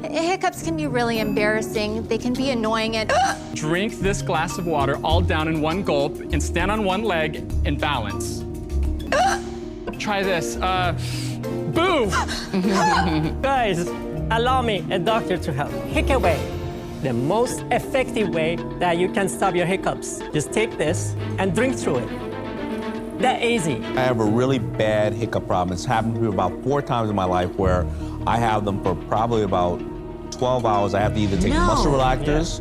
Hiccups can be really embarrassing. They can be annoying and Drink this glass of water all down in one gulp and stand on one leg and balance. Try this. Boo! Guys, allow me, a doctor, to help. Hiccup way. The most effective way that you can stop your hiccups. Just take this and drink through it. That easy. I have a really bad hiccup problem. It's happened to me about 4 times in my life where I have them for probably about 12 hours. I have to either take muscle relaxers